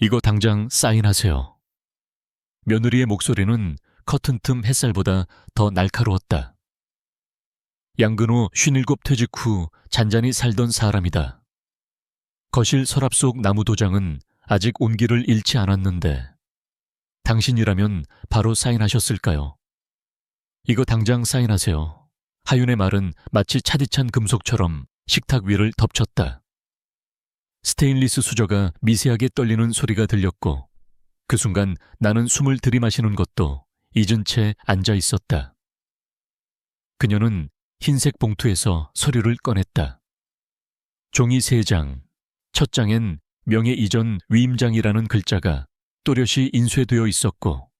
이거 당장 사인하세요. 며느리의 목소리는 커튼 틈 햇살보다 더 날카로웠다. 양근호 57 퇴직 후 잔잔히 살던 사람이다. 거실 서랍 속 나무 도장은 아직 온기를 잃지 않았는데 당신이라면 바로 사인하셨을까요? 이거 당장 사인하세요. 하윤의 말은 마치 차디찬 금속처럼 식탁 위를 덮쳤다. 스테인리스 수저가 미세하게 떨리는 소리가 들렸고 그 순간 나는 숨을 들이마시는 것도 잊은 채 앉아 있었다. 그녀는 흰색 봉투에서 서류를 꺼냈다. 종이 3장, 첫 장엔 명예 이전 위임장이라는 글자가 또렷이 인쇄되어 있었고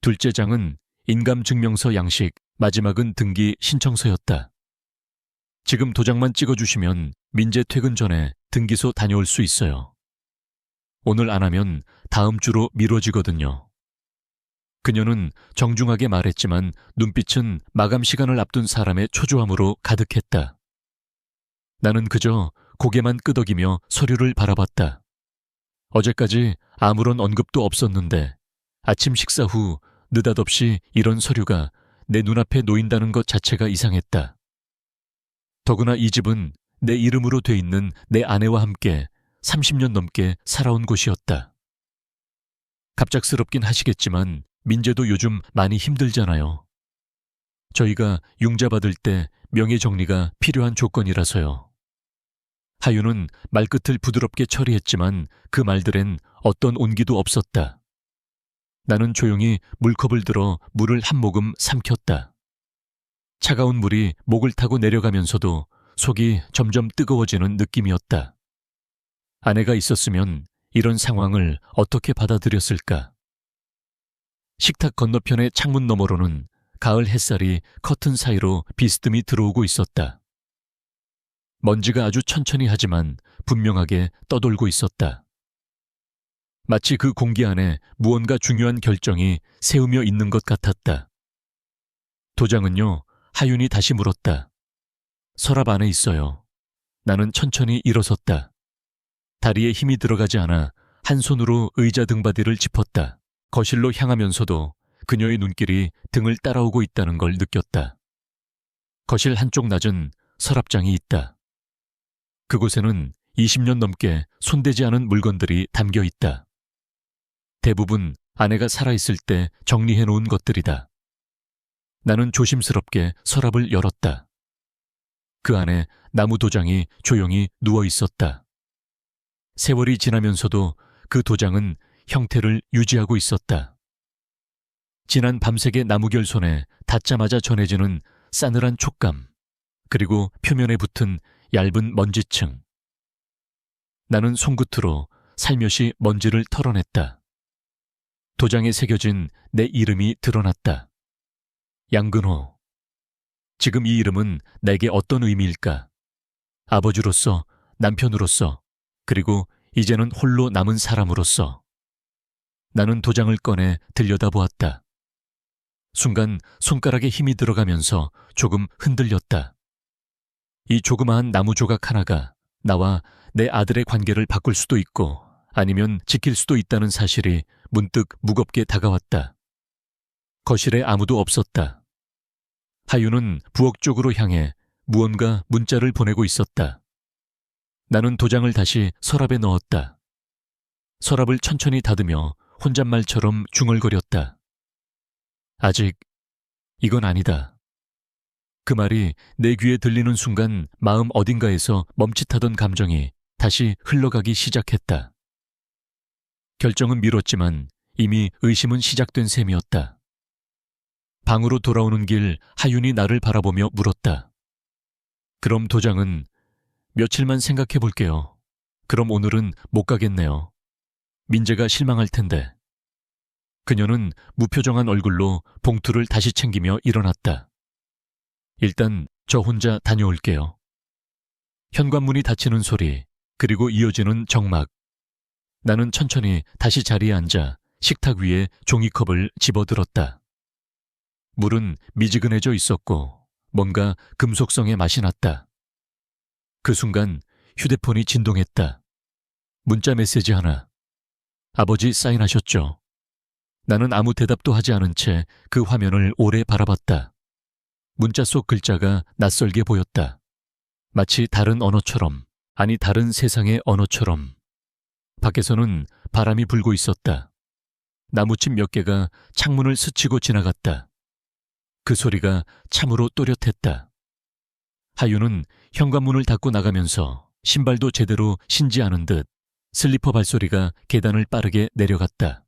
둘째 장은 인감증명서 양식, 마지막은 등기 신청서였다. 지금 도장만 찍어주시면 민재 퇴근 전에 등기소 다녀올 수 있어요. 오늘 안 하면 다음 주로 미뤄지거든요. 그녀는 정중하게 말했지만 눈빛은 마감 시간을 앞둔 사람의 초조함으로 가득했다. 나는 그저 고개만 끄덕이며 서류를 바라봤다. 어제까지 아무런 언급도 없었는데 아침 식사 후 느닷없이 이런 서류가 내 눈앞에 놓인다는 것 자체가 이상했다. 더구나 이 집은 내 이름으로 돼 있는 내 아내와 함께 30년 넘게 살아온 곳이었다. 갑작스럽긴 하시겠지만 민재도 요즘 많이 힘들잖아요. 저희가 융자 받을 때 명예 정리가 필요한 조건이라서요. 하윤은 말끝을 부드럽게 처리했지만 그 말들엔 어떤 온기도 없었다. 나는 조용히 물컵을 들어 물을 한 모금 삼켰다. 차가운 물이 목을 타고 내려가면서도 속이 점점 뜨거워지는 느낌이었다. 아내가 있었으면 이런 상황을 어떻게 받아들였을까? 식탁 건너편의 창문 너머로는 가을 햇살이 커튼 사이로 비스듬히 들어오고 있었다. 먼지가 아주 천천히 하지만 분명하게 떠돌고 있었다. 마치 그 공기 안에 무언가 중요한 결정이 세우며 있는 것 같았다. 도장은요, 하윤이 다시 물었다. 서랍 안에 있어요. 나는 천천히 일어섰다. 다리에 힘이 들어가지 않아 한 손으로 의자 등받이를 짚었다. 거실로 향하면서도 그녀의 눈길이 등을 따라오고 있다는 걸 느꼈다. 거실 한쪽 낮은 서랍장이 있다. 그곳에는 20년 넘게 손대지 않은 물건들이 담겨 있다. 대부분 아내가 살아있을 때 정리해 놓은 것들이다. 나는 조심스럽게 서랍을 열었다. 그 안에 나무 도장이 조용히 누워 있었다. 세월이 지나면서도 그 도장은 형태를 유지하고 있었다. 진한 밤색의 나무 결손에 닿자마자 전해지는 싸늘한 촉감, 그리고 표면에 붙은 얇은 먼지층. 나는 손끝으로 살며시 먼지를 털어냈다. 도장에 새겨진 내 이름이 드러났다. 양근호. 지금 이 이름은 내게 어떤 의미일까? 아버지로서, 남편으로서, 그리고 이제는 홀로 남은 사람으로서. 나는 도장을 꺼내 들여다보았다. 순간 손가락에 힘이 들어가면서 조금 흔들렸다. 이 조그마한 나무 조각 하나가 나와 내 아들의 관계를 바꿀 수도 있고 아니면 지킬 수도 있다는 사실이 문득 무겁게 다가왔다. 거실에 아무도 없었다. 하윤은 부엌 쪽으로 향해 무언가 문자를 보내고 있었다. 나는 도장을 다시 서랍에 넣었다. 서랍을 천천히 닫으며 혼잣말처럼 중얼거렸다. 아직 이건 아니다. 그 말이 내 귀에 들리는 순간 마음 어딘가에서 멈칫하던 감정이 다시 흘러가기 시작했다. 결정은 미뤘지만 이미 의심은 시작된 셈이었다. 방으로 돌아오는 길 하윤이 나를 바라보며 물었다. 그럼 도장은 며칠만 생각해 볼게요. 그럼 오늘은 못 가겠네요. 민재가 실망할 텐데. 그녀는 무표정한 얼굴로 봉투를 다시 챙기며 일어났다. 일단 저 혼자 다녀올게요. 현관문이 닫히는 소리, 그리고 이어지는 정막. 나는 천천히 다시 자리에 앉아 식탁 위에 종이컵을 집어들었다. 물은 미지근해져 있었고 뭔가 금속성의 맛이 났다. 그 순간 휴대폰이 진동했다. 문자 메시지 하나. 아버지 사인하셨죠. 나는 아무 대답도 하지 않은 채 그 화면을 오래 바라봤다. 문자 속 글자가 낯설게 보였다. 마치 다른 언어처럼, 아니 다른 세상의 언어처럼. 밖에서는 바람이 불고 있었다. 나무칩 몇 개가 창문을 스치고 지나갔다. 그 소리가 참으로 또렷했다. 하윤은 현관문을 닫고 나가면서 신발도 제대로 신지 않은 듯 슬리퍼 발소리가 계단을 빠르게 내려갔다.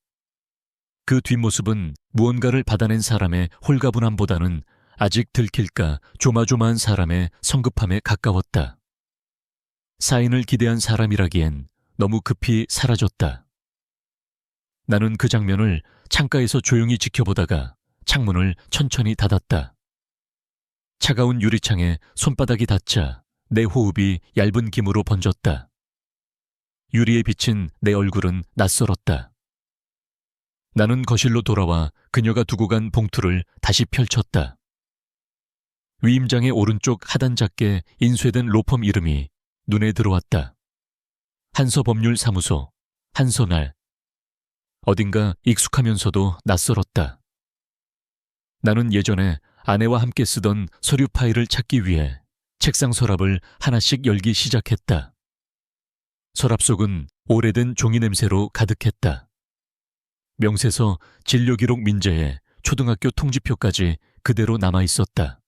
그 뒷모습은 무언가를 받아낸 사람의 홀가분함보다는 아직 들킬까 조마조마한 사람의 성급함에 가까웠다. 사인을 기대한 사람이라기엔 너무 급히 사라졌다. 나는 그 장면을 창가에서 조용히 지켜보다가 창문을 천천히 닫았다. 차가운 유리창에 손바닥이 닿자 내 호흡이 얇은 김으로 번졌다. 유리에 비친 내 얼굴은 낯설었다. 나는 거실로 돌아와 그녀가 두고 간 봉투를 다시 펼쳤다. 위임장의 오른쪽 하단 작게 인쇄된 로펌 이름이 눈에 들어왔다. 한서법률사무소, 한서날. 어딘가 익숙하면서도 낯설었다. 나는 예전에 아내와 함께 쓰던 서류 파일을 찾기 위해 책상 서랍을 하나씩 열기 시작했다. 서랍 속은 오래된 종이 냄새로 가득했다. 명세서, 진료기록 민재에 초등학교 통지표까지 그대로 남아있었다.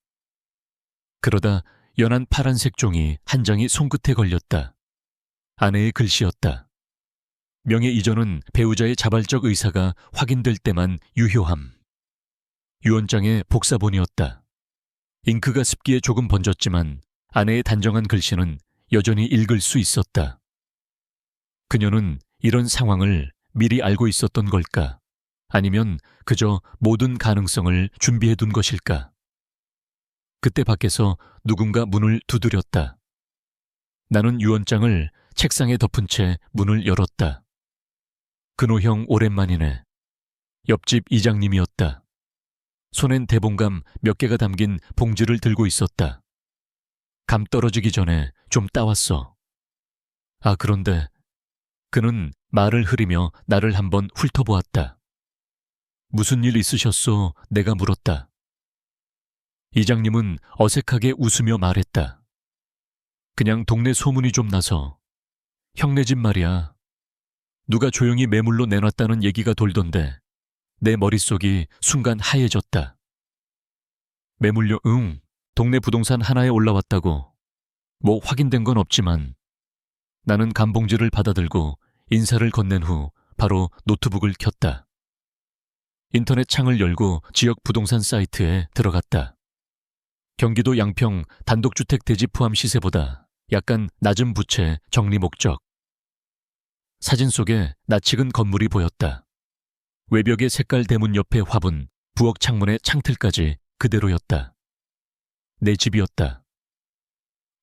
그러다 연한 파란색 종이 한 장이 손끝에 걸렸다. 아내의 글씨였다. 명예 이전은 배우자의 자발적 의사가 확인될 때만 유효함. 유언장의 복사본이었다. 잉크가 습기에 조금 번졌지만 아내의 단정한 글씨는 여전히 읽을 수 있었다. 그녀는 이런 상황을 미리 알고 있었던 걸까? 아니면 그저 모든 가능성을 준비해둔 것일까? 그때 밖에서 누군가 문을 두드렸다. 나는 유언장을 책상에 덮은 채 문을 열었다. 근호형 오랜만이네. 옆집 이장님이었다. 손엔 대봉감 몇 개가 담긴 봉지를 들고 있었다. 감 떨어지기 전에 좀 따왔어. 아, 그런데 그는 말을 흐리며 나를 한번 훑어보았다. 무슨 일 있으셨소? 내가 물었다. 이장님은 어색하게 웃으며 말했다. 그냥 동네 소문이 좀 나서. 형네 집 말이야. 누가 조용히 매물로 내놨다는 얘기가 돌던데 내 머릿속이 순간 하얘졌다. 매물료, 응. 동네 부동산 하나에 올라왔다고. 뭐 확인된 건 없지만. 나는 감봉지를 받아들고 인사를 건넨 후 바로 노트북을 켰다. 인터넷 창을 열고 지역 부동산 사이트에 들어갔다. 경기도 양평 단독주택 대지 포함 시세보다 약간 낮은 부채 정리 목적. 사진 속에 낯익은 건물이 보였다. 외벽의 색깔 대문 옆에 화분, 부엌 창문의 창틀까지 그대로였다. 내 집이었다.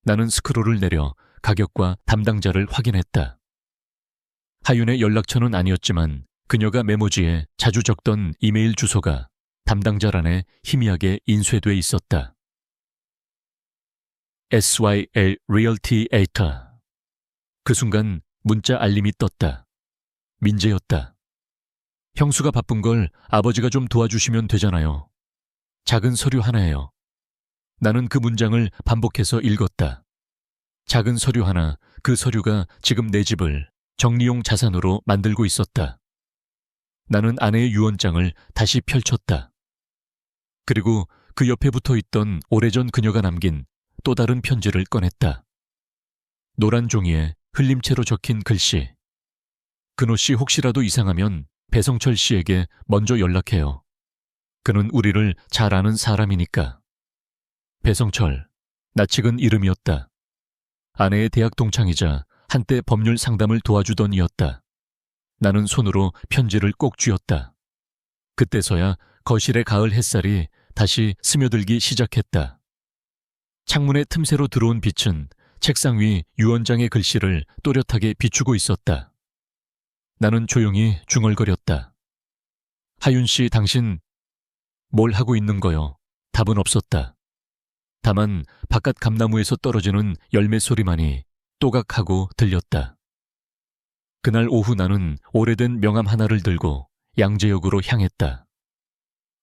나는 스크롤을 내려 가격과 담당자를 확인했다. 하윤의 연락처는 아니었지만 그녀가 메모지에 자주 적던 이메일 주소가 담당자란에 희미하게 인쇄돼 있었다. SYL Realty Ater. 그 순간 문자 알림이 떴다. 민재였다. 형수가 바쁜 걸 아버지가 좀 도와주시면 되잖아요. 작은 서류 하나예요. 나는 그 문장을 반복해서 읽었다. 작은 서류 하나, 그 서류가 지금 내 집을 정리용 자산으로 만들고 있었다. 나는 아내의 유언장을 다시 펼쳤다. 그리고 그 옆에 붙어 있던 오래전 그녀가 남긴 또 다른 편지를 꺼냈다. 노란 종이에 흘림체로 적힌 글씨. 근호 씨 혹시라도 이상하면 배성철 씨에게 먼저 연락해요. 그는 우리를 잘 아는 사람이니까. 배성철, 낯익은 이름이었다. 아내의 대학 동창이자 한때 법률 상담을 도와주던 이였다. 나는 손으로 편지를 꼭 쥐었다. 그때서야 거실의 가을 햇살이 다시 스며들기 시작했다. 창문의 틈새로 들어온 빛은 책상 위 유언장의 글씨를 또렷하게 비추고 있었다. 나는 조용히 중얼거렸다. 하윤 씨, 당신 뭘 하고 있는 거요? 답은 없었다. 다만 바깥 감나무에서 떨어지는 열매 소리만이 또각하고 들렸다. 그날 오후 나는 오래된 명함 하나를 들고 양재역으로 향했다.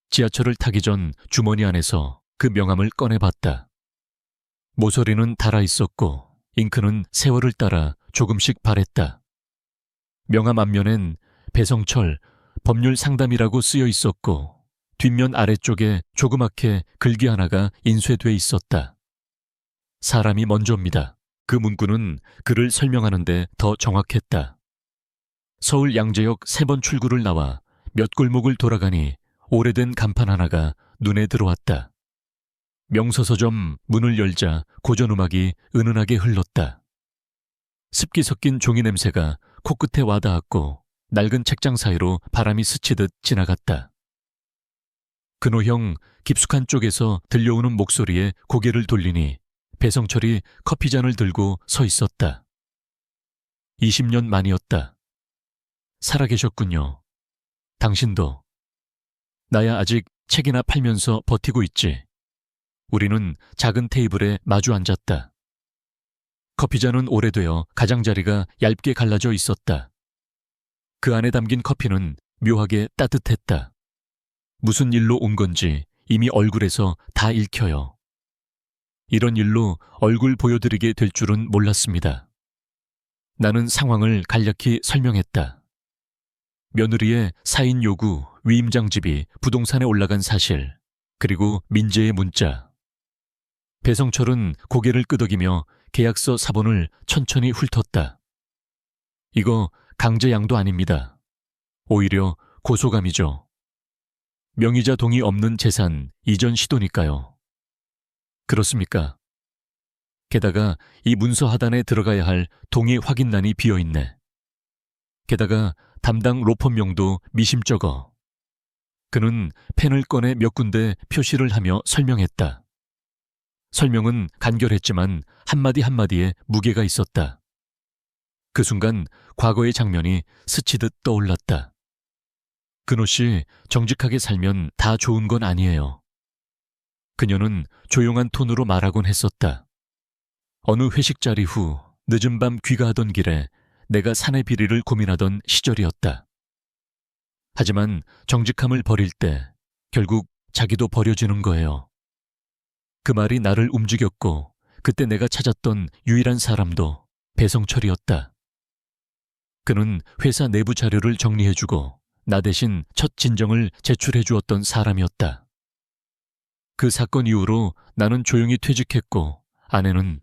지하철을 타기 전 주머니 안에서 그 명함을 꺼내봤다. 모서리는 닳아 있었고 잉크는 세월을 따라 조금씩 바랬다. 명함 앞면엔 배성철 법률 상담이라고 쓰여 있었고 뒷면 아래쪽에 조그맣게 글귀 하나가 인쇄돼 있었다. 사람이 먼저입니다. 그 문구는 글을 설명하는데 더 정확했다. 서울 양재역 3번 출구를 나와 몇 골목을 돌아가니 오래된 간판 하나가 눈에 들어왔다. 명서서점 문을 열자 고전음악이 은은하게 흘렀다. 습기 섞인 종이 냄새가 코끝에 와닿았고 낡은 책장 사이로 바람이 스치듯 지나갔다. 근호형 깊숙한 쪽에서 들려오는 목소리에 고개를 돌리니 배성철이 커피잔을 들고 서 있었다. 20년 만이었다. 살아계셨군요. 당신도. 나야 아직 책이나 팔면서 버티고 있지. 우리는 작은 테이블에 마주 앉았다. 커피잔은 오래되어 가장자리가 얇게 갈라져 있었다. 그 안에 담긴 커피는 묘하게 따뜻했다. 무슨 일로 온 건지 이미 얼굴에서 다 읽혀요. 이런 일로 얼굴 보여드리게 될 줄은 몰랐습니다. 나는 상황을 간략히 설명했다. 며느리의 사인 요구, 위임장집이 부동산에 올라간 사실, 그리고 민재의 문자. 배성철은 고개를 끄덕이며 계약서 사본을 천천히 훑었다. 이거 강제양도 아닙니다. 오히려 고소감이죠. 명의자 동의 없는 재산 이전 시도니까요. 그렇습니까? 게다가 이 문서 하단에 들어가야 할 동의 확인란이 비어있네. 게다가 담당 로펌명도 미심쩍어. 그는 펜을 꺼내 몇 군데 표시를 하며 설명했다. 설명은 간결했지만 한마디 한마디에 무게가 있었다. 그 순간 과거의 장면이 스치듯 떠올랐다. 근호 씨 정직하게 살면 다 좋은 건 아니에요. 그녀는 조용한 톤으로 말하곤 했었다. 어느 회식 자리 후 늦은 밤 귀가하던 길에 내가 사내 비리를 고민하던 시절이었다. 하지만 정직함을 버릴 때 결국 자기도 버려지는 거예요. 그 말이 나를 움직였고 그때 내가 찾았던 유일한 사람도 배성철이었다. 그는 회사 내부 자료를 정리해주고 나 대신 첫 진정을 제출해 주었던 사람이었다. 그 사건 이후로 나는 조용히 퇴직했고 아내는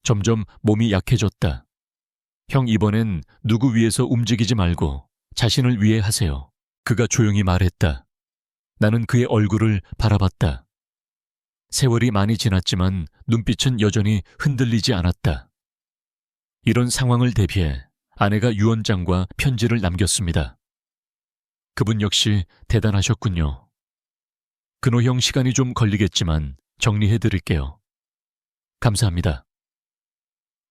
점점 몸이 약해졌다. 형 이번엔 누구 위해서 움직이지 말고 자신을 위해 하세요. 그가 조용히 말했다. 나는 그의 얼굴을 바라봤다. 세월이 많이 지났지만 눈빛은 여전히 흔들리지 않았다. 이런 상황을 대비해 아내가 유언장과 편지를 남겼습니다. 그분 역시 대단하셨군요. 근호형 시간이 좀 걸리겠지만 정리해드릴게요. 감사합니다.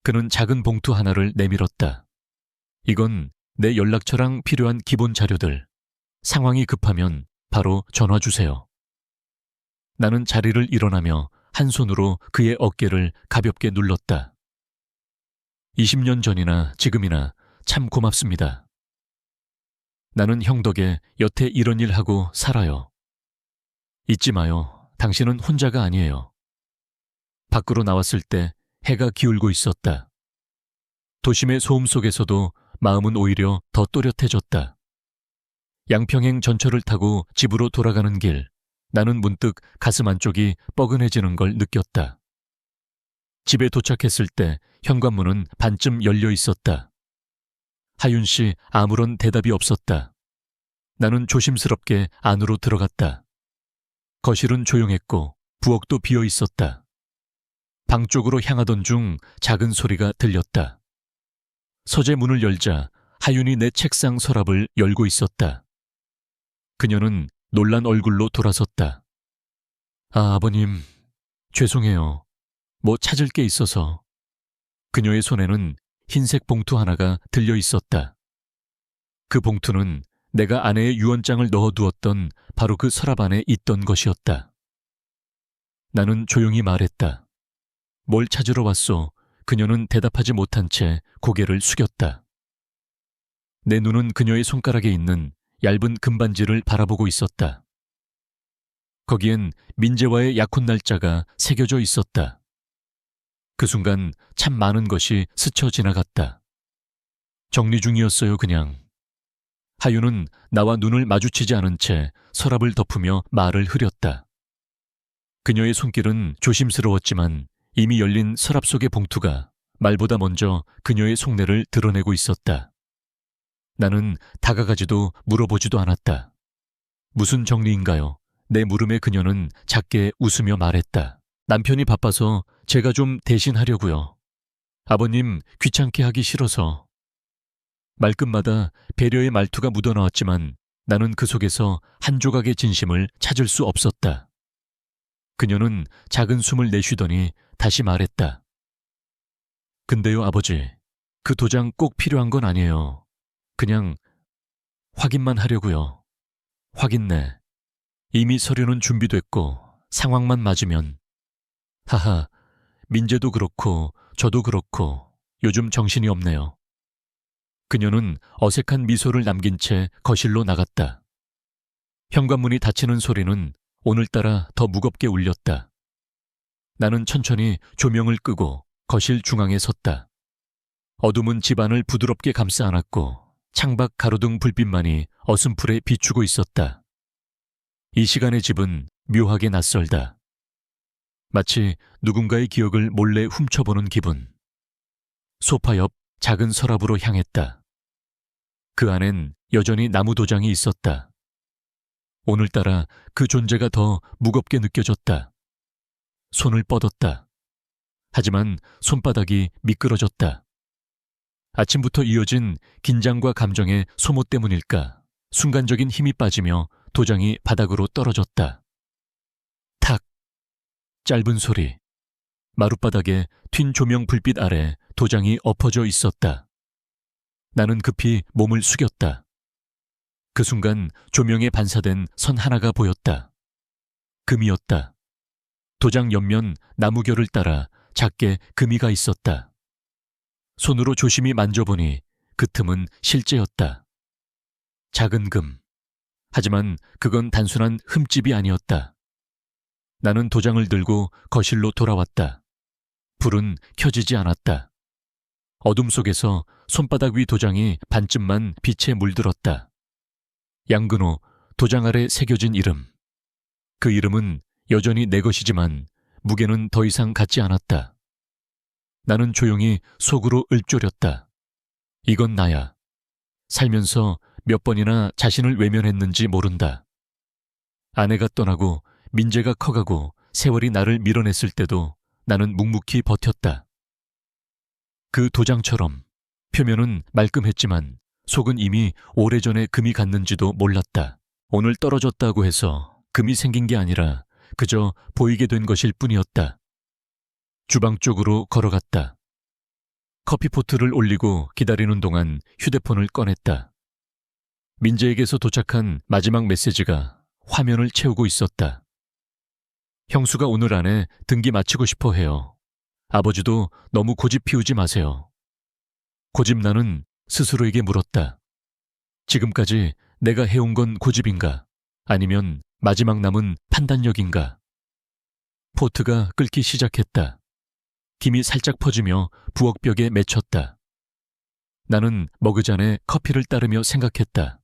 그는 작은 봉투 하나를 내밀었다. 이건 내 연락처랑 필요한 기본 자료들. 상황이 급하면 바로 전화 주세요. 나는 자리를 일어나며 한 손으로 그의 어깨를 가볍게 눌렀다. 20년 전이나 지금이나 참 고맙습니다. 나는 형 덕에 여태 이런 일 하고 살아요. 잊지 마요. 당신은 혼자가 아니에요. 밖으로 나왔을 때 해가 기울고 있었다. 도심의 소음 속에서도 마음은 오히려 더 또렷해졌다. 양평행 전철을 타고 집으로 돌아가는 길, 나는 문득 가슴 안쪽이 뻐근해지는 걸 느꼈다. 집에 도착했을 때 현관문은 반쯤 열려 있었다. 하윤 씨 아무런 대답이 없었다. 나는 조심스럽게 안으로 들어갔다. 거실은 조용했고 부엌도 비어 있었다. 방 쪽으로 향하던 중 작은 소리가 들렸다. 서재 문을 열자 하윤이 내 책상 서랍을 열고 있었다. 그녀는 놀란 얼굴로 돌아섰다. 아버님, 죄송해요. 뭐 찾을 게 있어서. 그녀의 손에는 흰색 봉투 하나가 들려 있었다. 그 봉투는 내가 아내의 유언장을 넣어두었던 바로 그 서랍 안에 있던 것이었다. 나는 조용히 말했다. 뭘 찾으러 왔소? 그녀는 대답하지 못한 채 고개를 숙였다. 내 눈은 그녀의 손가락에 있는 얇은 금반지를 바라보고 있었다. 거기엔 민재와의 약혼 날짜가 새겨져 있었다. 그 순간 참 많은 것이 스쳐 지나갔다. 정리 중이었어요, 그냥. 하윤은 나와 눈을 마주치지 않은 채 서랍을 덮으며 말을 흐렸다. 그녀의 손길은 조심스러웠지만 이미 열린 서랍 속의 봉투가 말보다 먼저 그녀의 속내를 드러내고 있었다. 나는 다가가지도 물어보지도 않았다. 무슨 정리인가요? 내 물음에 그녀는 작게 웃으며 말했다. 남편이 바빠서 제가 좀 대신하려고요. 아버님 귀찮게 하기 싫어서. 말끝마다 배려의 말투가 묻어나왔지만 나는 그 속에서 한 조각의 진심을 찾을 수 없었다. 그녀는 작은 숨을 내쉬더니 다시 말했다. 근데요, 아버지. 그 도장 꼭 필요한 건 아니에요. 그냥 확인만 하려고요. 확인네. 이미 서류는 준비됐고 상황만 맞으면. 하하, 민재도 그렇고 저도 그렇고 요즘 정신이 없네요. 그녀는 어색한 미소를 남긴 채 거실로 나갔다. 현관문이 닫히는 소리는 오늘따라 더 무겁게 울렸다. 나는 천천히 조명을 끄고 거실 중앙에 섰다. 어둠은 집안을 부드럽게 감싸 안았고 창밖 가로등 불빛만이 어슴풀에 비추고 있었다. 이 시간의 집은 묘하게 낯설다. 마치 누군가의 기억을 몰래 훔쳐보는 기분. 소파 옆 작은 서랍으로 향했다. 그 안엔 여전히 나무 도장이 있었다. 오늘따라 그 존재가 더 무겁게 느껴졌다. 손을 뻗었다. 하지만 손바닥이 미끄러졌다. 아침부터 이어진 긴장과 감정의 소모 때문일까 순간적인 힘이 빠지며 도장이 바닥으로 떨어졌다. 탁! 짧은 소리. 마룻바닥에 튄 조명 불빛 아래 도장이 엎어져 있었다. 나는 급히 몸을 숙였다. 그 순간 조명에 반사된 선 하나가 보였다. 금이었다. 도장 옆면 나무결을 따라 작게 금이가 있었다. 손으로 조심히 만져보니 그 틈은 실제였다. 작은 금. 하지만 그건 단순한 흠집이 아니었다. 나는 도장을 들고 거실로 돌아왔다. 불은 켜지지 않았다. 어둠 속에서 손바닥 위 도장이 반쯤만 빛에 물들었다. 양근호, 도장 아래 새겨진 이름. 그 이름은 여전히 내 것이지만 무게는 더 이상 같지 않았다. 나는 조용히 속으로 읊조렸다. 이건 나야. 살면서 몇 번이나 자신을 외면했는지 모른다. 아내가 떠나고 민재가 커가고 세월이 나를 밀어냈을 때도 나는 묵묵히 버텼다. 그 도장처럼 표면은 말끔했지만 속은 이미 오래전에 금이 갔는지도 몰랐다. 오늘 떨어졌다고 해서 금이 생긴 게 아니라 그저 보이게 된 것일 뿐이었다. 주방 쪽으로 걸어갔다. 커피포트를 올리고 기다리는 동안 휴대폰을 꺼냈다. 민재에게서 도착한 마지막 메시지가 화면을 채우고 있었다. 형수가 오늘 안에 등기 마치고 싶어 해요. 아버지도 너무 고집 피우지 마세요. 고집 나는 스스로에게 물었다. 지금까지 내가 해온 건 고집인가? 아니면 마지막 남은 판단력인가? 포트가 끓기 시작했다. 김이 살짝 퍼지며 부엌벽에 맺혔다. 나는 머그잔에 커피를 따르며 생각했다.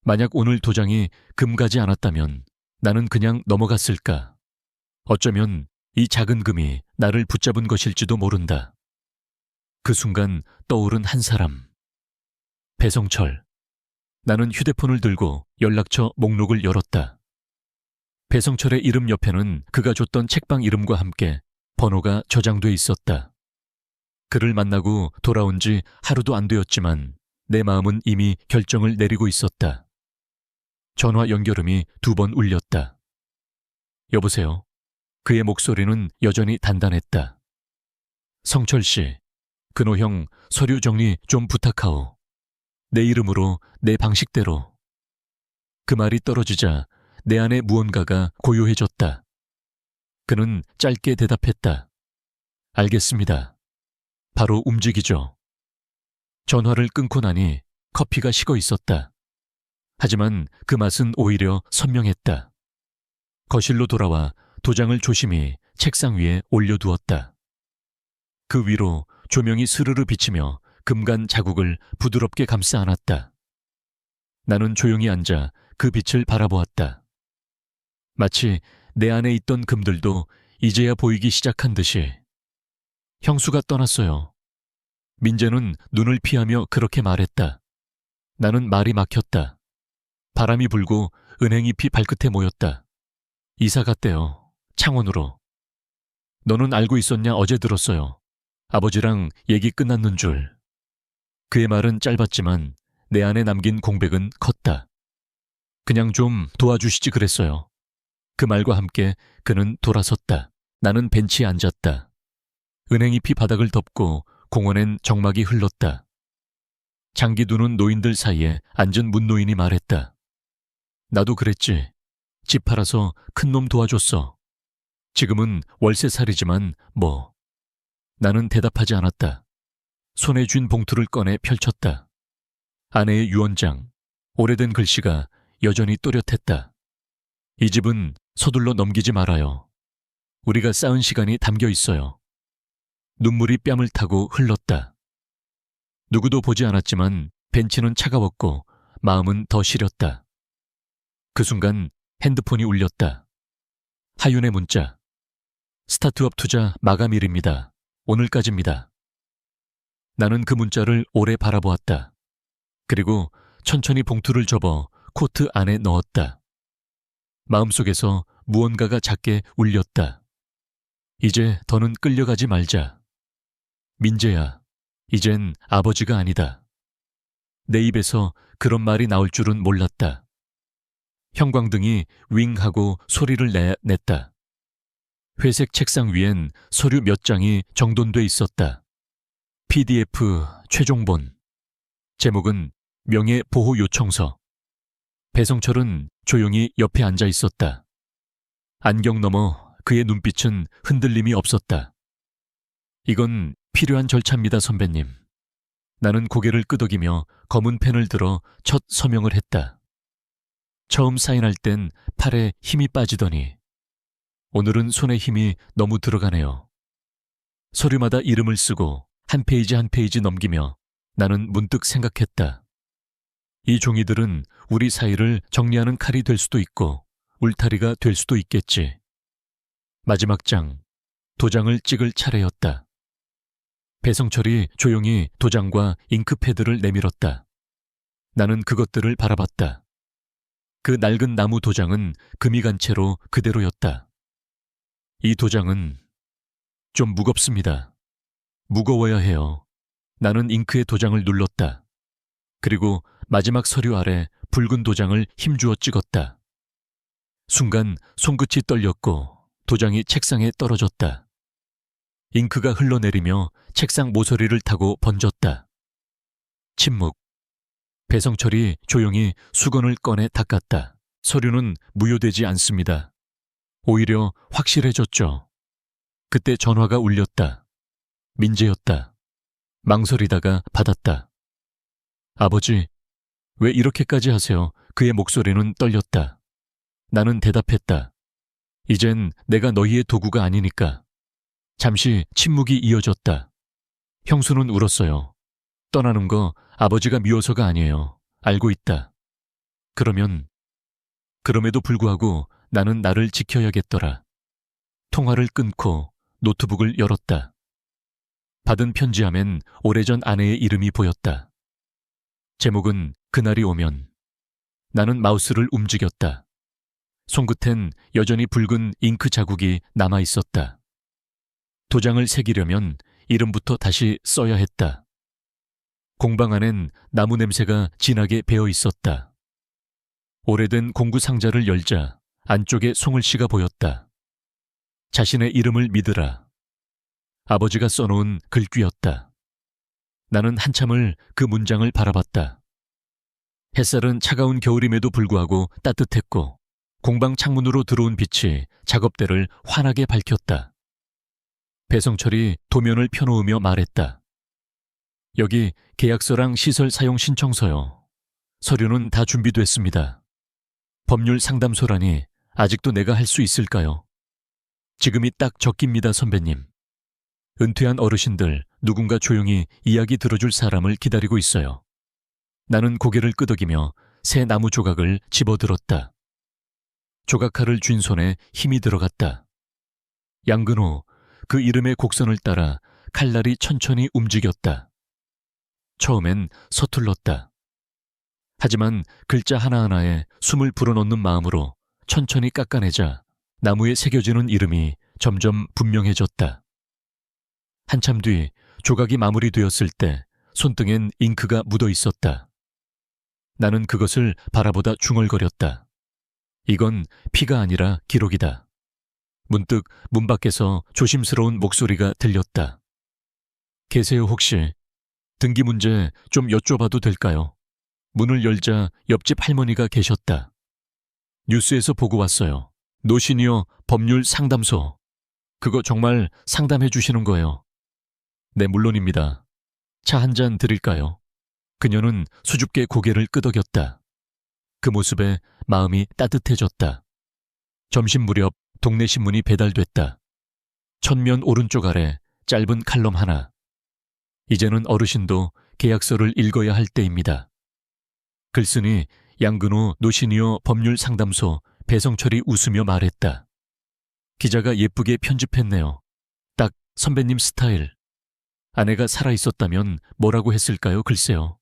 만약 오늘 도장이 금가지 않았다면 나는 그냥 넘어갔을까? 어쩌면 이 작은 금이 나를 붙잡은 것일지도 모른다. 그 순간 떠오른 한 사람. 배성철. 나는 휴대폰을 들고 연락처 목록을 열었다. 배성철의 이름 옆에는 그가 줬던 책방 이름과 함께 번호가 저장돼 있었다. 그를 만나고 돌아온 지 하루도 안 되었지만 내 마음은 이미 결정을 내리고 있었다. 전화 연결음이 2번 울렸다. 여보세요. 그의 목소리는 여전히 단단했다. 성철 씨, 근호 형 서류 정리 좀 부탁하오. 내 이름으로 내 방식대로. 그 말이 떨어지자 내 안에 무언가가 고요해졌다. 그는 짧게 대답했다. 알겠습니다. 바로 움직이죠. 전화를 끊고 나니 커피가 식어 있었다. 하지만 그 맛은 오히려 선명했다. 거실로 돌아와 도장을 조심히 책상 위에 올려두었다. 그 위로 조명이 스르르 비치며 금간 자국을 부드럽게 감싸 안았다. 나는 조용히 앉아 그 빛을 바라보았다. 마치 내 안에 있던 금들도 이제야 보이기 시작한 듯이. 형수가 떠났어요. 민재는 눈을 피하며 그렇게 말했다. 나는 말이 막혔다. 바람이 불고 은행잎이 발끝에 모였다. 이사 갔대요. 창원으로. 너는 알고 있었냐? 어제 들었어요. 아버지랑 얘기 끝났는 줄. 그의 말은 짧았지만 내 안에 남긴 공백은 컸다. 그냥 좀 도와주시지 그랬어요. 그 말과 함께 그는 돌아섰다. 나는 벤치에 앉았다. 은행잎이 바닥을 덮고 공원엔 정막이 흘렀다. 장기 두는 노인들 사이에 앉은 문노인이 말했다. 나도 그랬지. 집 팔아서 큰 놈 도와줬어. 지금은 월세살이지만 뭐. 나는 대답하지 않았다. 손에 쥔 봉투를 꺼내 펼쳤다. 아내의 유언장, 오래된 글씨가 여전히 또렷했다. 이 집은 서둘러 넘기지 말아요. 우리가 쌓은 시간이 담겨 있어요. 눈물이 뺨을 타고 흘렀다. 누구도 보지 않았지만 벤치는 차가웠고 마음은 더 시렸다. 그 순간 핸드폰이 울렸다. 하윤의 문자. 스타트업 투자 마감일입니다. 오늘까지입니다. 나는 그 문자를 오래 바라보았다. 그리고 천천히 봉투를 접어 코트 안에 넣었다. 마음속에서 무언가가 작게 울렸다. 이제 더는 끌려가지 말자. 민재야, 이젠 아버지가 아니다. 내 입에서 그런 말이 나올 줄은 몰랐다. 형광등이 윙하고 소리를 냈다. 회색 책상 위엔 서류 몇 장이 정돈돼 있었다. PDF 최종본. 제목은 명예보호요청서. 배성철은 조용히 옆에 앉아 있었다. 안경 너머 그의 눈빛은 흔들림이 없었다. 이건 필요한 절차입니다, 선배님. 나는 고개를 끄덕이며 검은 펜을 들어 첫 서명을 했다. 처음 사인할 땐 팔에 힘이 빠지더니 오늘은 손에 힘이 너무 들어가네요. 서류마다 이름을 쓰고 한 페이지 한 페이지 넘기며 나는 문득 생각했다. 이 종이들은 우리 사이를 정리하는 칼이 될 수도 있고 울타리가 될 수도 있겠지. 마지막 장, 도장을 찍을 차례였다. 배성철이 조용히 도장과 잉크패드를 내밀었다. 나는 그것들을 바라봤다. 그 낡은 나무 도장은 금이 간 채로 그대로였다. 이 도장은 좀 무겁습니다. 무거워야 해요. 나는 잉크의 도장을 눌렀다. 그리고 마지막 서류 아래 붉은 도장을 힘주어 찍었다. 순간 손끝이 떨렸고 도장이 책상에 떨어졌다. 잉크가 흘러내리며 책상 모서리를 타고 번졌다. 침묵. 배성철이 조용히 수건을 꺼내 닦았다. 서류는 무효되지 않습니다. 오히려 확실해졌죠. 그때 전화가 울렸다. 민재였다. 망설이다가 받았다. 아버지, 왜 이렇게까지 하세요? 그의 목소리는 떨렸다. 나는 대답했다. 이젠 내가 너희의 도구가 아니니까. 잠시 침묵이 이어졌다. 형수는 울었어요. 떠나는 거 아버지가 미워서가 아니에요. 알고 있다. 그럼에도 불구하고 나는 나를 지켜야겠더라. 통화를 끊고 노트북을 열었다. 받은 편지함엔 오래전 아내의 이름이 보였다. 제목은 그날이 오면. 나는 마우스를 움직였다. 손끝엔 여전히 붉은 잉크 자국이 남아 있었다. 도장을 새기려면 이름부터 다시 써야 했다. 공방 안엔 나무 냄새가 진하게 배어 있었다. 오래된 공구 상자를 열자 안쪽에 송을씨가 보였다. 자신의 이름을 믿으라. 아버지가 써놓은 글귀였다. 나는 한참을 그 문장을 바라봤다. 햇살은 차가운 겨울임에도 불구하고 따뜻했고 공방 창문으로 들어온 빛이 작업대를 환하게 밝혔다. 배성철이 도면을 펴놓으며 말했다. 여기 계약서랑 시설 사용 신청서요. 서류는 다 준비됐습니다. 법률 상담소라니 아직도 내가 할 수 있을까요? 지금이 딱 적기입니다, 선배님. 은퇴한 어르신들 누군가 조용히 이야기 들어줄 사람을 기다리고 있어요. 나는 고개를 끄덕이며 새 나무 조각을 집어들었다. 조각칼을 쥔 손에 힘이 들어갔다. 양근호, 그 이름의 곡선을 따라 칼날이 천천히 움직였다. 처음엔 서툴렀다. 하지만 글자 하나하나에 숨을 불어넣는 마음으로 천천히 깎아내자 나무에 새겨지는 이름이 점점 분명해졌다. 한참 뒤 조각이 마무리되었을 때 손등엔 잉크가 묻어 있었다. 나는 그것을 바라보다 중얼거렸다. 이건 피가 아니라 기록이다. 문득 문 밖에서 조심스러운 목소리가 들렸다. 계세요 혹시? 등기 문제 좀 여쭤봐도 될까요? 문을 열자 옆집 할머니가 계셨다. 뉴스에서 보고 왔어요. 노시니어 법률 상담소. 그거 정말 상담해 주시는 거예요. 네, 물론입니다. 차 한 잔 드릴까요? 그녀는 수줍게 고개를 끄덕였다. 그 모습에 마음이 따뜻해졌다. 점심 무렵 동네 신문이 배달됐다. 첫면 오른쪽 아래 짧은 칼럼 하나. 이제는 어르신도 계약서를 읽어야 할 때입니다. 글쓴이 양근호 노시니어 법률 상담소 배성철이 웃으며 말했다. 기자가 예쁘게 편집했네요. 딱 선배님 스타일. 아내가 살아있었다면 뭐라고 했을까요? 글쎄요.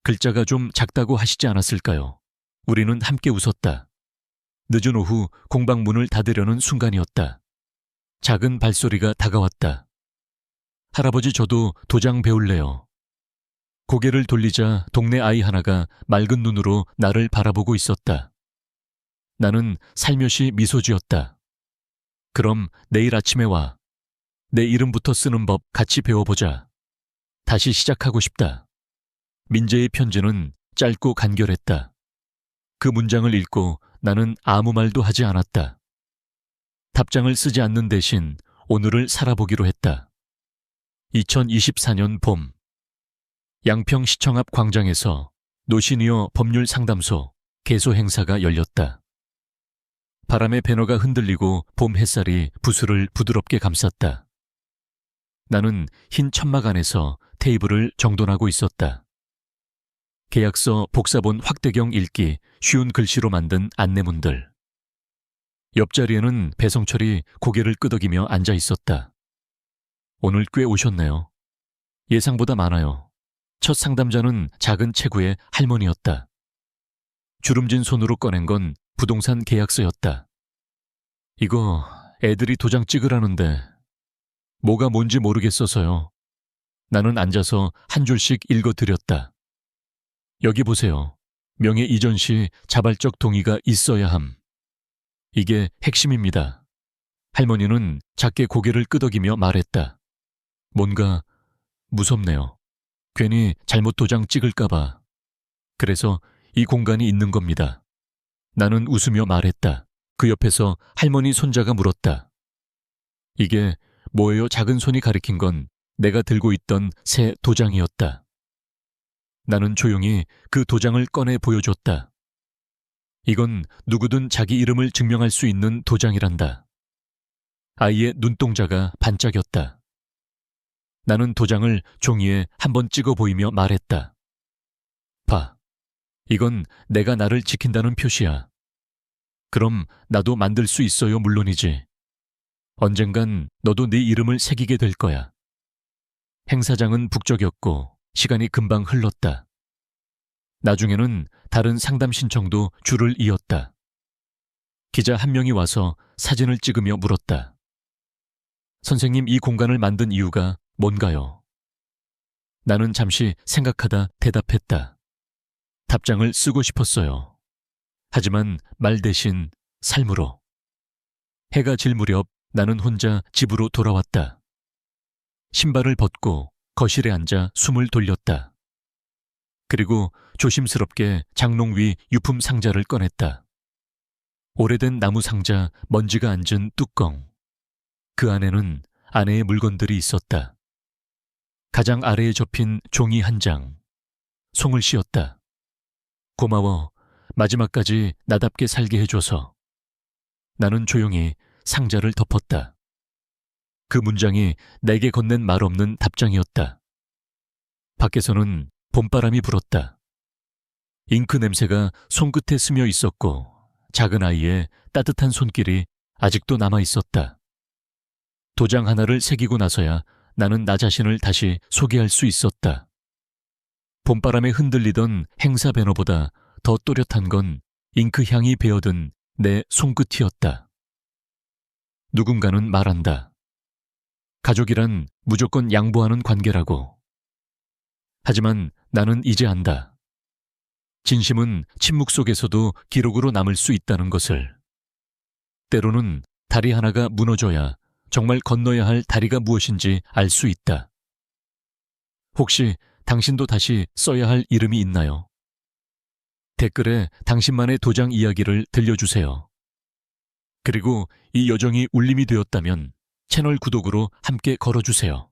글자가 좀 작다고 하시지 않았을까요? 우리는 함께 웃었다. 늦은 오후 공방문을 닫으려는 순간이었다. 작은 발소리가 다가왔다. 할아버지 저도 도장 배울래요. 고개를 돌리자 동네 아이 하나가 맑은 눈으로 나를 바라보고 있었다. 나는 살며시 미소 지었다. 그럼 내일 아침에 와. 내 이름부터 쓰는 법 같이 배워보자. 다시 시작하고 싶다. 민재의 편지는 짧고 간결했다. 그 문장을 읽고 나는 아무 말도 하지 않았다. 답장을 쓰지 않는 대신 오늘을 살아보기로 했다. 2024년 봄, 양평시청 앞 광장에서 노시니어 법률 상담소 개소 행사가 열렸다. 바람에 배너가 흔들리고 봄 햇살이 부스를 부드럽게 감쌌다. 나는 흰 천막 안에서 테이블을 정돈하고 있었다. 계약서 복사본 확대경 읽기 쉬운 글씨로 만든 안내문들. 옆자리에는 배성철이 고개를 끄덕이며 앉아 있었다. 오늘 꽤 오셨네요. 예상보다 많아요. 첫 상담자는 작은 체구의 할머니였다. 주름진 손으로 꺼낸 건 부동산 계약서였다. 이거 애들이 도장 찍으라는데 뭐가 뭔지 모르겠어서요. 나는 앉아서 한 줄씩 읽어드렸다. 여기 보세요. 명예 이전 시 자발적 동의가 있어야 함. 이게 핵심입니다. 할머니는 작게 고개를 끄덕이며 말했다. 뭔가 무섭네요. 괜히 잘못 도장 찍을까봐. 그래서 이 공간이 있는 겁니다. 나는 웃으며 말했다. 그 옆에서 할머니 손자가 물었다. 이게 뭐예요? 작은 손이 가리킨 건 내가 들고 있던 새 도장이었다. 나는 조용히 그 도장을 꺼내 보여줬다. 이건 누구든 자기 이름을 증명할 수 있는 도장이란다. 아이의 눈동자가 반짝였다. 나는 도장을 종이에 한번 찍어 보이며 말했다. 봐, 이건 내가 나를 지킨다는 표시야. 그럼 나도 만들 수 있어요, 물론이지. 언젠간 너도 네 이름을 새기게 될 거야. 행사장은 북적였고 시간이 금방 흘렀다. 나중에는 다른 상담 신청도 줄을 이었다. 기자 한 명이 와서 사진을 찍으며 물었다. 선생님, 이 공간을 만든 이유가 뭔가요? 나는 잠시 생각하다 대답했다. 답장을 쓰고 싶었어요. 하지만 말 대신 삶으로. 해가 질 무렵 나는 혼자 집으로 돌아왔다. 신발을 벗고 거실에 앉아 숨을 돌렸다. 그리고 조심스럽게 장롱 위 유품 상자를 꺼냈다. 오래된 나무 상자, 먼지가 앉은 뚜껑. 그 안에는 아내의 물건들이 있었다. 가장 아래에 접힌 종이 한 장. 송을 씌었다. 고마워. 마지막까지 나답게 살게 해줘서. 나는 조용히 상자를 덮었다. 그 문장이 내게 건넨 말 없는 답장이었다. 밖에서는 봄바람이 불었다. 잉크 냄새가 손끝에 스며 있었고 작은 아이의 따뜻한 손길이 아직도 남아 있었다. 도장 하나를 새기고 나서야 나는 나 자신을 다시 소개할 수 있었다. 봄바람에 흔들리던 행사 배너보다 더 또렷한 건 잉크 향이 배어든 내 손끝이었다. 누군가는 말한다. 가족이란 무조건 양보하는 관계라고. 하지만 나는 이제 안다. 진심은 침묵 속에서도 기록으로 남을 수 있다는 것을. 때로는 다리 하나가 무너져야 정말 건너야 할 다리가 무엇인지 알 수 있다. 혹시 당신도 다시 써야 할 이름이 있나요? 댓글에 당신만의 도장 이야기를 들려주세요. 그리고 이 여정이 울림이 되었다면 채널 구독으로 함께 걸어주세요.